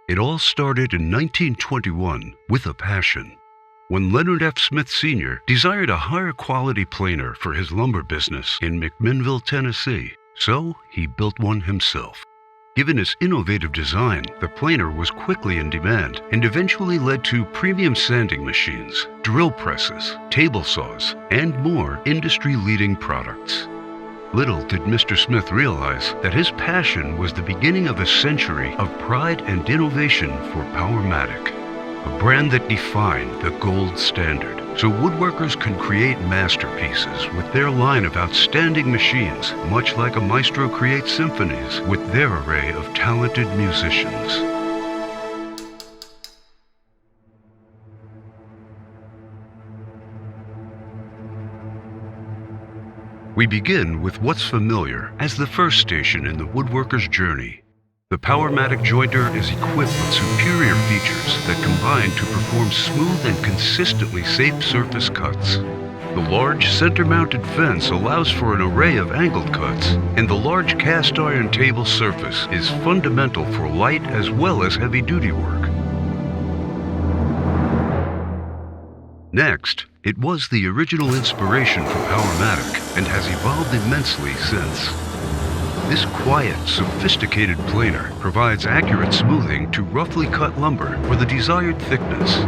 It all started in 1921 with a passion, when Leonard F. Smith Sr. desired a higher quality planer for his lumber business in McMinnville, Tennessee, so he built one himself. Given its innovative design, the planer was quickly in demand and eventually led to premium sanding machines, drill presses, table saws, and more industry-leading products. Little did Mr. Smith realize that his passion was the beginning of a century of pride and innovation for Powermatic, a brand that defined the gold standard, so woodworkers could create masterpieces with their line of outstanding machines, much like a maestro creates symphonies with their array of talented musicians. We begin with what's familiar as the first station in the woodworker's journey. The Powermatic jointer is equipped with superior features that combine to perform smooth and consistently safe surface cuts. The large center-mounted fence allows for an array of angled cuts, and the large cast iron table surface is fundamental for light as well as heavy-duty work. Next, it was the original inspiration for Powermatic and has evolved immensely since. This quiet, sophisticated planer provides accurate smoothing to roughly cut lumber for the desired thickness.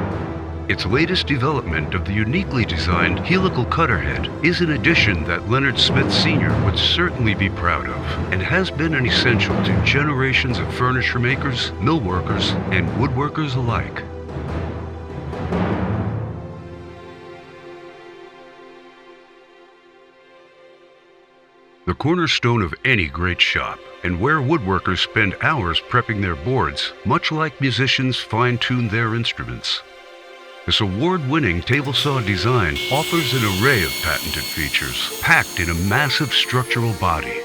Its latest development of the uniquely designed helical cutter head is an addition that Leonard Smith Sr. would certainly be proud of, and has been an essential to generations of furniture makers, millworkers, and woodworkers alike. The cornerstone of any great shop, and where woodworkers spend hours prepping their boards, much like musicians fine-tune their instruments. This award-winning table saw design offers an array of patented features, packed in a massive structural body.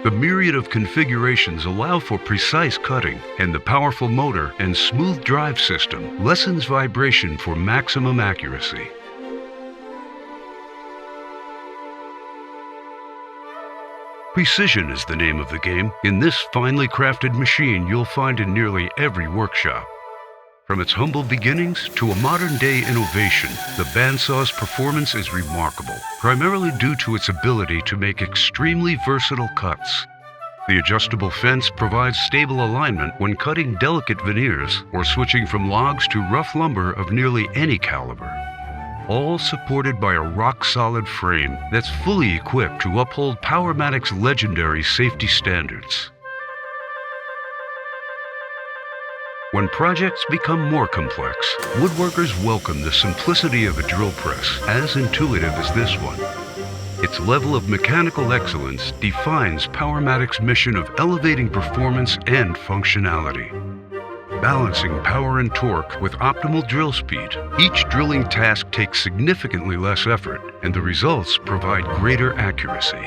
The myriad of configurations allow for precise cutting, and the powerful motor and smooth drive system lessens vibration for maximum accuracy. Precision is the name of the game. In this finely crafted machine you'll find in nearly every workshop. From its humble beginnings to a modern-day innovation, the bandsaw's performance is remarkable, primarily due to its ability to make extremely versatile cuts. The adjustable fence provides stable alignment when cutting delicate veneers or switching from logs to rough lumber of nearly any caliber. All supported by a rock-solid frame that's fully equipped to uphold Powermatic's legendary safety standards. When projects become more complex, woodworkers welcome the simplicity of a drill press, as intuitive as this one. Its level of mechanical excellence defines Powermatic's mission of elevating performance and functionality. Balancing power and torque with optimal drill speed, each drilling task takes significantly less effort, and the results provide greater accuracy.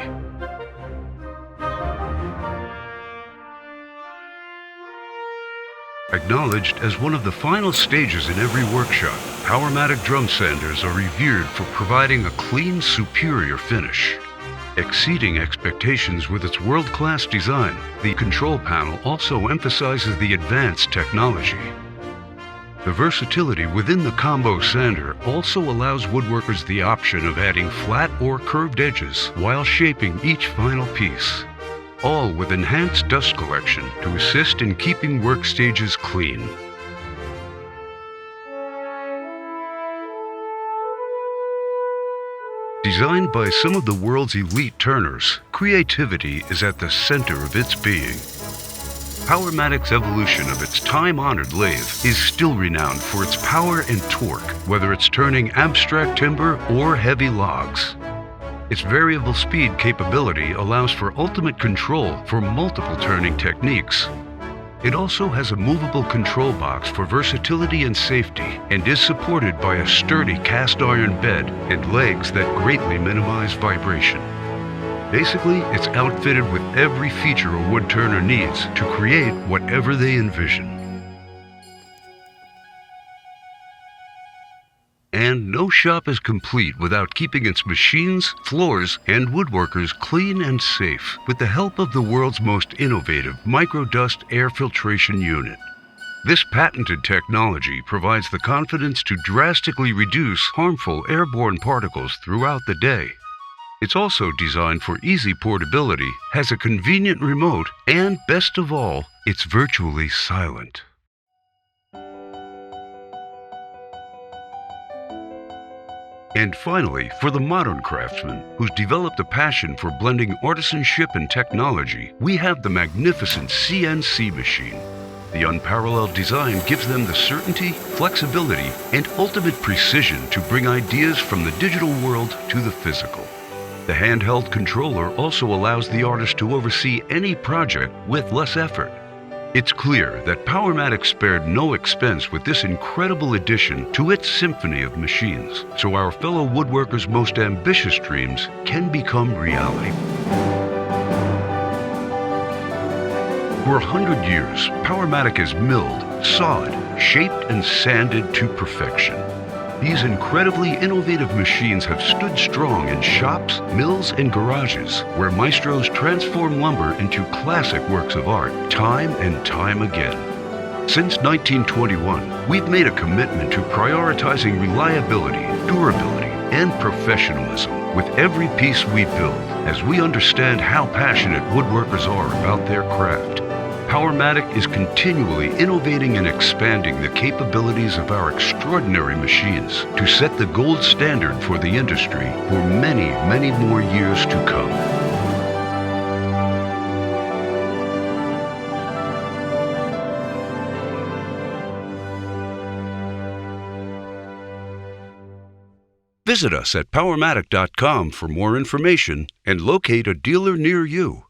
Acknowledged as one of the final stages in every workshop, Powermatic drum sanders are revered for providing a clean, superior finish. Exceeding expectations with its world-class design, the control panel also emphasizes the advanced technology. The versatility within the combo sander also allows woodworkers the option of adding flat or curved edges while shaping each final piece, all with enhanced dust collection to assist in keeping work stages clean. Designed by some of the world's elite turners, creativity is at the center of its being. Powermatic's evolution of its time-honored lathe is still renowned for its power and torque, whether it's turning abstract timber or heavy logs. Its variable speed capability allows for ultimate control for multiple turning techniques. It also has a movable control box for versatility and safety, and is supported by a sturdy cast iron bed and legs that greatly minimize vibration. Basically, it's outfitted with every feature a woodturner needs to create whatever they envision. And no shop is complete without keeping its machines, floors, and woodworkers clean and safe with the help of the world's most innovative microdust air filtration unit. This patented technology provides the confidence to drastically reduce harmful airborne particles throughout the day. It's also designed for easy portability, has a convenient remote, and best of all, it's virtually silent. And finally, for the modern craftsman who's developed a passion for blending artisanship and technology, we have the magnificent CNC machine. The unparalleled design gives them the certainty, flexibility, and ultimate precision to bring ideas from the digital world to the physical. The handheld controller also allows the artist to oversee any project with less effort. It's clear that Powermatic spared no expense with this incredible addition to its symphony of machines, so our fellow woodworkers' most ambitious dreams can become reality. For 100 years, Powermatic has milled, sawed, shaped, and sanded to perfection. These incredibly innovative machines have stood strong in shops, mills, and garages, where maestros transform lumber into classic works of art, time and time again. Since 1921, we've made a commitment to prioritizing reliability, durability, and professionalism with every piece we build, as we understand how passionate woodworkers are about their craft. Powermatic is continually innovating and expanding the capabilities of our extraordinary machines to set the gold standard for the industry for many, many more years to come. Visit us at Powermatic.com for more information and locate a dealer near you.